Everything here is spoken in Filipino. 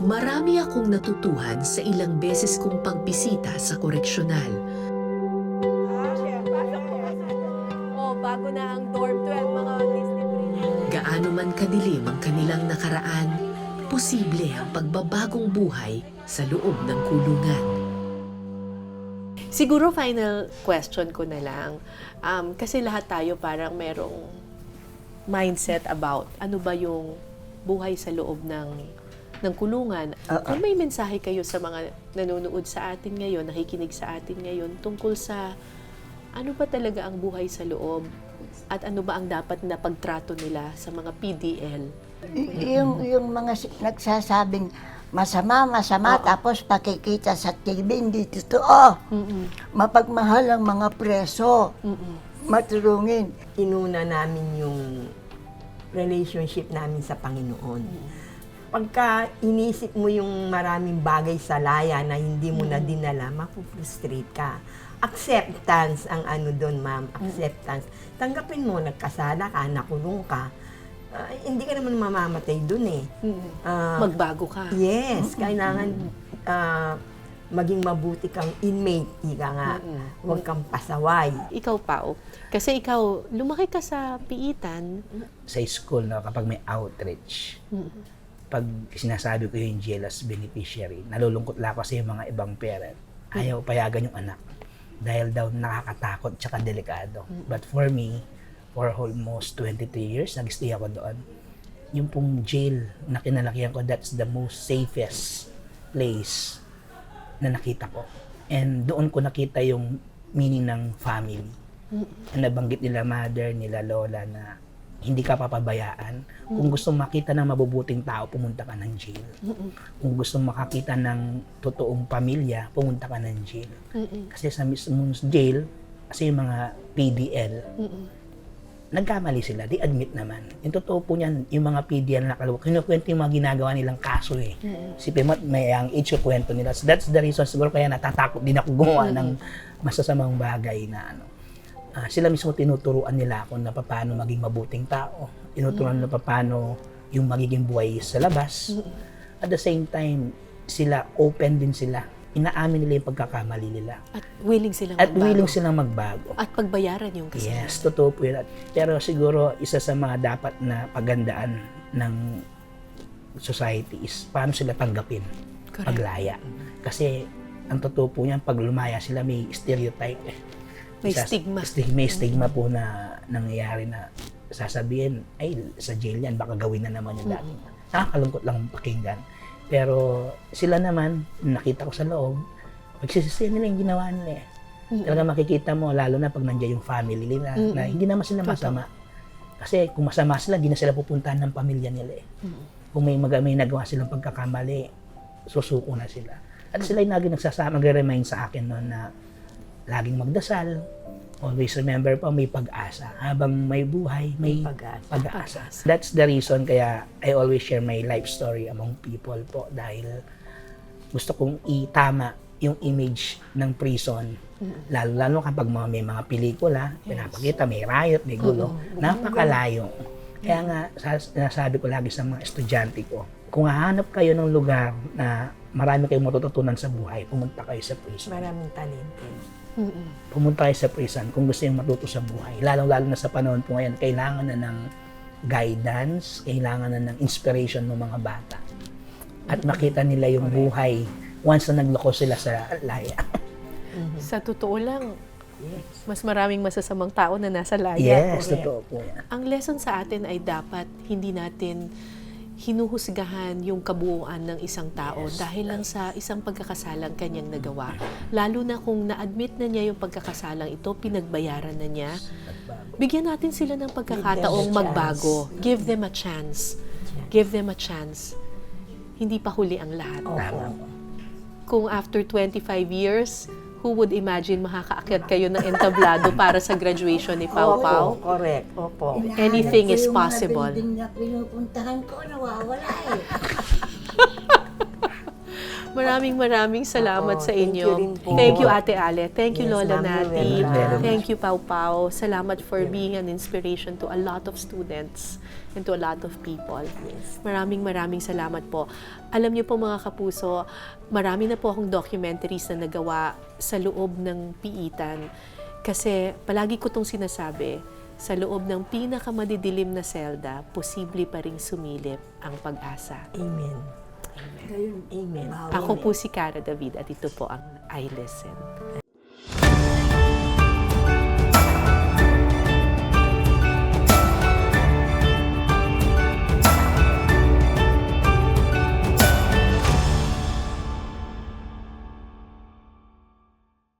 Marami akong natutuhan sa ilang beses kong pagbisita sa koreksyonal. Bago na ang dorm 12, mga Disney princess. Gaano man kadilim ang kanilang nakaraan, posible ang pagbabagong buhay sa loob ng kulungan. Siguro final question ko na lang. Kasi lahat tayo parang merong mindset about ano ba yung buhay sa loob ng kulungan. Kung may mensahe kayo sa mga nanonood sa atin ngayon, nakikinig sa atin ngayon, tungkol sa ano ba talaga ang buhay sa loob at ano ba ang dapat na pagtrato nila sa mga PDL? Yung mga nagsasabing masama, tapos pakikita sa TV, hindi totoo. Mapagmahal ang mga preso. Matulungin. Inuna namin yung relationship namin sa Panginoon. Pagka inisip mo yung maraming bagay sa laya na hindi mo na dinala, mapufrustrate ka. Acceptance ang ano doon, ma'am. Acceptance. Tanggapin mo, nagkasala ka, nakulong ka. Hindi ka naman mamamatay doon eh. Magbago ka. Yes, kailangan maging mabuti kang inmate, ika nga. Huwag kang pasaway. Ikaw, Pao, kasi ikaw, lumaki ka sa Piitan. Sa school, no, kapag may outreach, pag sinasabi ko yung jealous beneficiary, nalulungkot lang ako sa yung mga ibang parent. Ayaw payagan yung anak. Dahil daw nakakatakot tsaka delikado. But for me, for almost 23 years, nag-stay ako doon. Yung pong jail na kinalakihan ko, that's the most safest place na nakita ko. And doon ko nakita yung meaning ng family. Nabanggit nila mother, nila lola na hindi ka papabayaan. Kung gusto makita ng mabubuting tao, pumunta ka ng jail. Kung gusto makakita ng totoong pamilya, pumunta ka ng jail. Kasi sa mismong jail, kasi yung mga PDL, nagkamali sila, di admit naman. Yung totoo po niyan, yung mga PDL na kalawak, kinukwento yung mga ginagawa nilang kaso eh. Si Pimot, may ang age yung kwento nila. So that's the reason siguro kaya natatakot din ako gumawa ng masasamang bagay na ano. Sila mismo tinuturuan nila ako na paano maging mabuting tao. Tinuturuan nila paano yung magiging buhay sa labas. At the same time, sila open din sila. Inaamin nila yung pagkakamali nila. At willing silang At magbago. willing silang magbago. At pagbayaran yung kasalanan. Yes, totoo po yun. Pero siguro, isa sa mga dapat na pagandaan ng society is paano sila tanggapin paglaya. Kasi ang totoo po niyan, pag lumaya sila, may stereotype eh. May stigma. May stigma po na nangyayari na sasabihin, ay, sa jail yan, baka gawin na naman yung dati. Nakakalungkot lang pakinggan. Pero sila naman, nakita ko sa loob, magsisisihan nila yung ginawa nila eh. Talaga makikita mo, lalo na pag nandiyan yung family nila, na hindi naman sila masama. Kasi kung masama sila, hindi na sila pupuntahan ng pamilya nila eh. Kung may nagawa silang pagkakamali, susuko na sila. At sila yung lagi nagre-remind sa akin noon na laging magdasal, always remember pa may pag-asa. Habang may buhay, may pag-asa. That's the reason kaya I always share my life story among people po dahil gusto kong itama yung image ng prison. Lalo kapag may mga pelikula, pinapakita, may riot, may gulo. Napakalayo. Kaya nga, sinasabi ko lagi sa mga estudyante ko, kung hahanap kayo ng lugar na marami kayong matututunan sa buhay, pumunta kayo sa prison. Maraming talented. Pumunta kayo sa prison kung gusto yung matuto sa buhay. Lalo na sa panahon po ngayon, kailangan na ng guidance, kailangan na ng inspiration ng mga bata. At makita nila yung buhay once na nagloko sila sa laya. Sa totoo lang, mas maraming masasamang tao na nasa laya. Yes, totoo po yan. Ang lesson sa atin ay dapat hindi natin hinuhusgahan yung kabuuan ng isang tao dahil lang sa isang pagkakasalang kanyang nagawa. Lalo na kung na-admit na niya yung pagkakasalang ito, pinagbayaran na niya, bigyan natin sila ng pagkakataong magbago. Give them a chance. Give them a chance. Hindi pa huli ang lahat. Kung after 25 years, who would imagine makakaakyat kayo ng entablado para sa graduation ni Pau Pau? Correct. Opo. Anything is possible. Yung mga building na pinupuntahan ko, nawawala eh. Maraming salamat Oo, sa thank inyo. you rin po. Thank you, Ate Ale. Thank you, Yes, Lola ma'am, Nati. you're welcome. Thank you, Pau Pau. Salamat for being an inspiration to a lot of students and to a lot of people. Yes. Maraming salamat po. Alam niyo po mga kapuso, marami na po akong documentaries na nagawa sa loob ng piitan. Kasi palagi ko itong sinasabi, sa loob ng pinakamadidilim na selda, posible pa ring sumilip ang pag-asa. Amen. Amen. Ako po si Cara David at ito po ang I Listen.